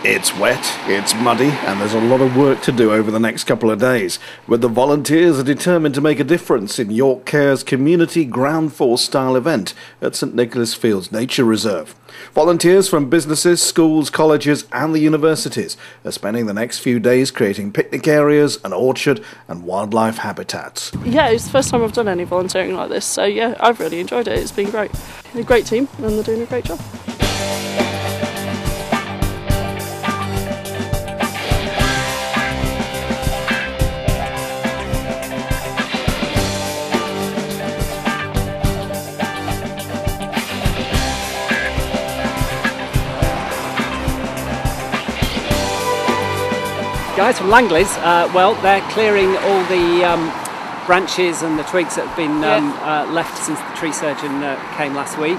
It's wet, it's muddy, and there's a lot of work to do over the next couple of days, but the volunteers are determined to make a difference in York Care's community ground force style event at St Nicholas Fields Nature Reserve. Volunteers from businesses, schools, colleges and the universities are spending the next few days creating picnic areas, an orchard and wildlife habitats. Yeah, it's the first time I've done any volunteering like this, so yeah, I've really enjoyed it. It's been great. A great team and they're doing a great job. Guys from Langleys, well, they're clearing all the branches and the twigs that have been left since the tree surgeon came last week,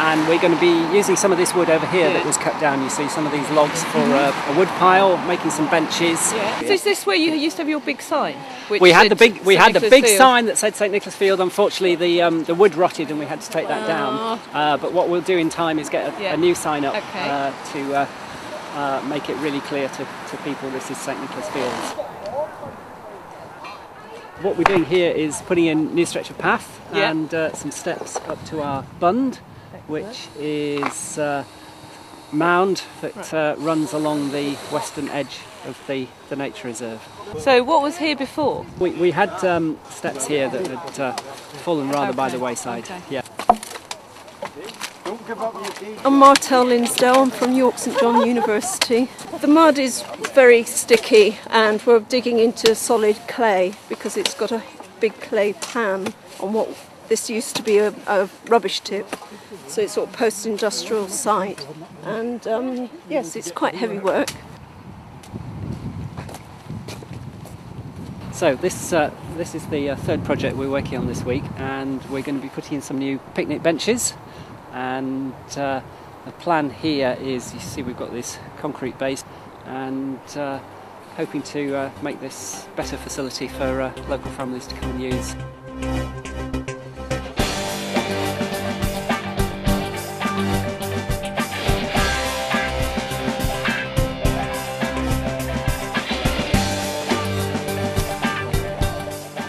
and we're going to be using some of this wood over here that was cut down. You see some of these logs for a wood pile, making some benches. So is this where you used to have your big sign? We had the big sign that said St Nicholas Field. Unfortunately, the wood rotted and we had to take that down. But what we'll do in time is get a new sign up to make it really clear to people this is St Nicholas Fields. What we're doing here is putting in a new stretch of path and some steps up to our bund, which is a mound that runs along the western edge of the nature reserve. So what was here before? We had steps here that had fallen rather by the wayside. Yeah. I'm Martell Linsdale, I'm from York St John University. The mud is very sticky and we're digging into solid clay because it's got a big clay pan on what this used to be a rubbish tip. So it's sort of post-industrial site and yes, it's quite heavy work. So this is the third project we're working on this week, and we're going to be putting in some new picnic benches. And the plan here is, you see we've got this concrete base, and hoping to make this better facility for local families to come and use.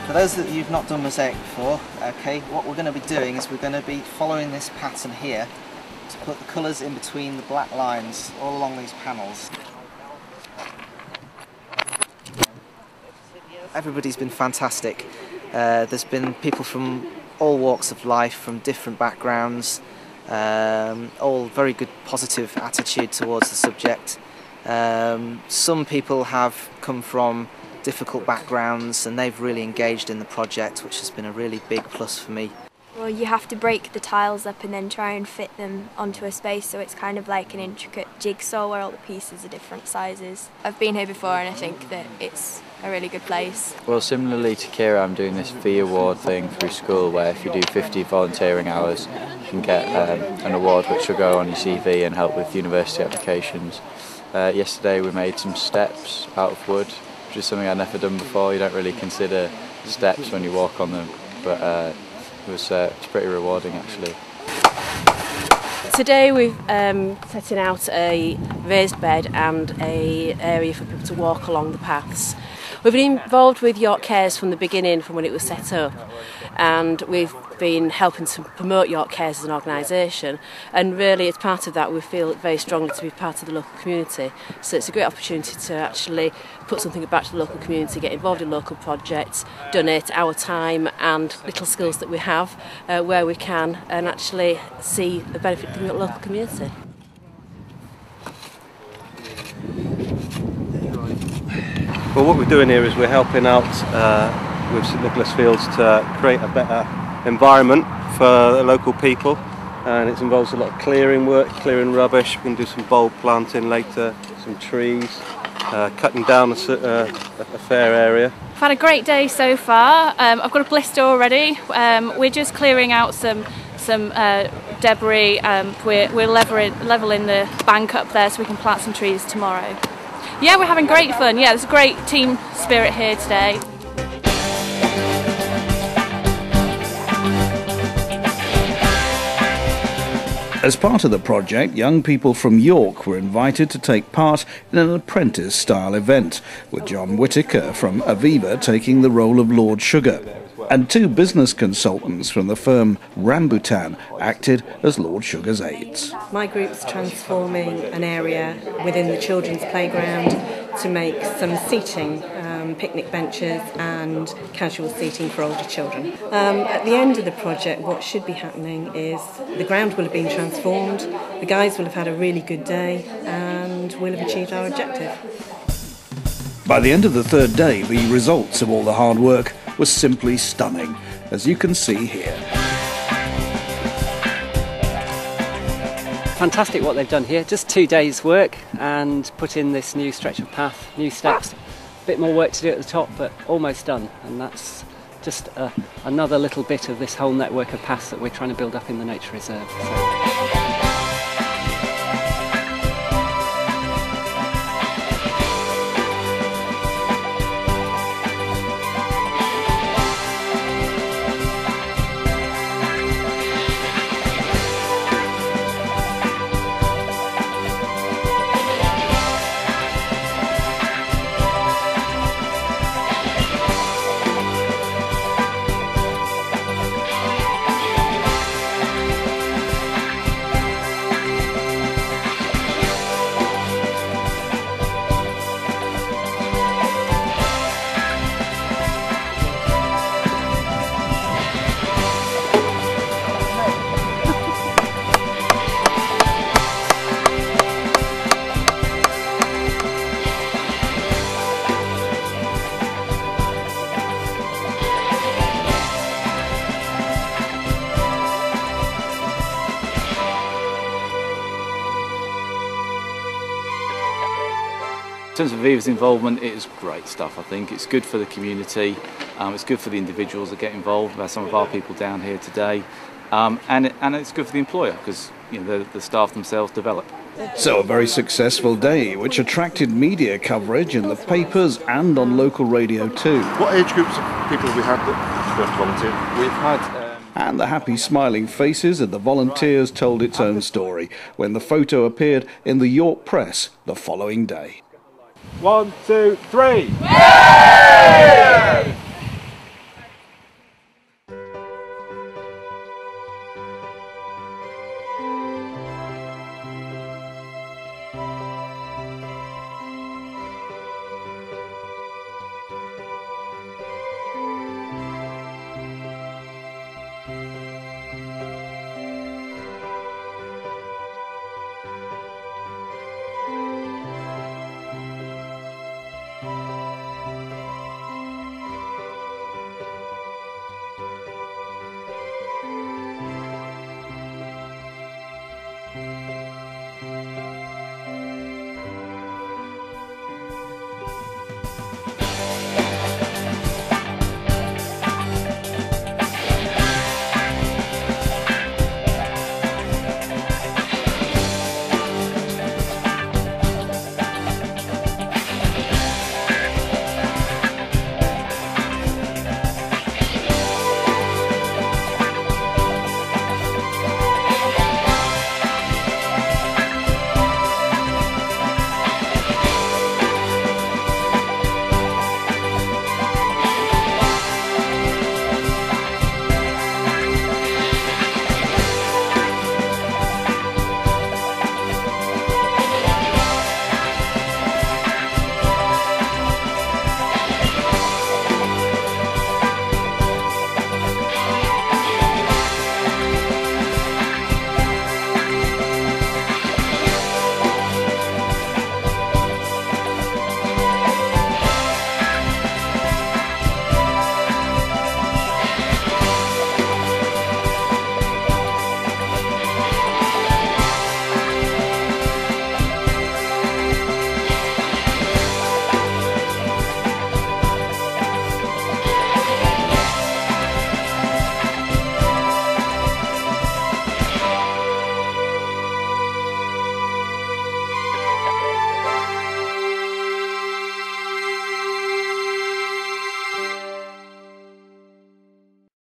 For those of you who've not done mosaic before, okay, what we're going to be doing is we're going to be following this pattern here to put the colours in between the black lines all along these panels. Everybody's been fantastic. There's been people from all walks of life, from different backgrounds, all very good positive attitude towards the subject. Some people have come from difficult backgrounds and they've really engaged in the project, which has been a really big plus for me. Well, you have to break the tiles up and then try and fit them onto a space, so it's kind of like an intricate jigsaw where all the pieces are different sizes. I've been here before and I think that it's a really good place. Well, similarly to Kira, I'm doing this V award thing through school where if you do 50 volunteering hours you can get an award which will go on your CV and help with university applications. Yesterday we made some steps out of wood, which is something I'd never done before. You don't really consider steps when you walk on them, but it's pretty rewarding actually. Today we're setting out a raised bed and an area for people to walk along the paths. We've been involved with York Cares from the beginning, from when it was set up, and we've been helping to promote York Cares as an organisation, and really as part of that we feel very strongly to be part of the local community. So it's a great opportunity to actually put something back to the local community, get involved in local projects, donate our time and little skills that we have where we can, and actually see the benefit of the local community. Well, what we're doing here is we're helping out with St Nicholas Fields to create a better environment for the local people, and it involves a lot of clearing work, clearing rubbish. We can do some bulb planting later, some trees, cutting down a fair area. I've had a great day so far. I've got a blister already. We're just clearing out some debris. We're leveling the bank up there so we can plant some trees tomorrow. Yeah, we're having great fun. Yeah, there's a great team spirit here today. As part of the project, young people from York were invited to take part in an apprentice-style event, with John Whittaker from Aviva taking the role of Lord Sugar, and 2 business consultants from the firm RAMBUTAN acted as Lord Sugar's aides. My group's transforming an area within the children's playground to make some seating, picnic benches and casual seating for older children. At the end of the project, what should be happening is the ground will have been transformed, the guys will have had a really good day, and we'll have achieved our objective. By the end of the 3rd day, the results of all the hard work was simply stunning, as you can see here. Fantastic what they've done here, just 2 days work and put in this new stretch of path, new steps. A bit more work to do at the top, but almost done, and that's just another little bit of this whole network of paths that we're trying to build up in the nature reserve. In terms of Aviva's involvement, it is great stuff. I think it's good for the community, it's good for the individuals that get involved. We have some of our people down here today, and it's good for the employer because the staff themselves develop. So a very successful day, which attracted media coverage in the papers and on local radio too. What age groups of people have we had that volunteered? We've had. And the happy smiling faces of the volunteers told its own story when the photo appeared in the York Press the following day. 1, 2, 3! Yay!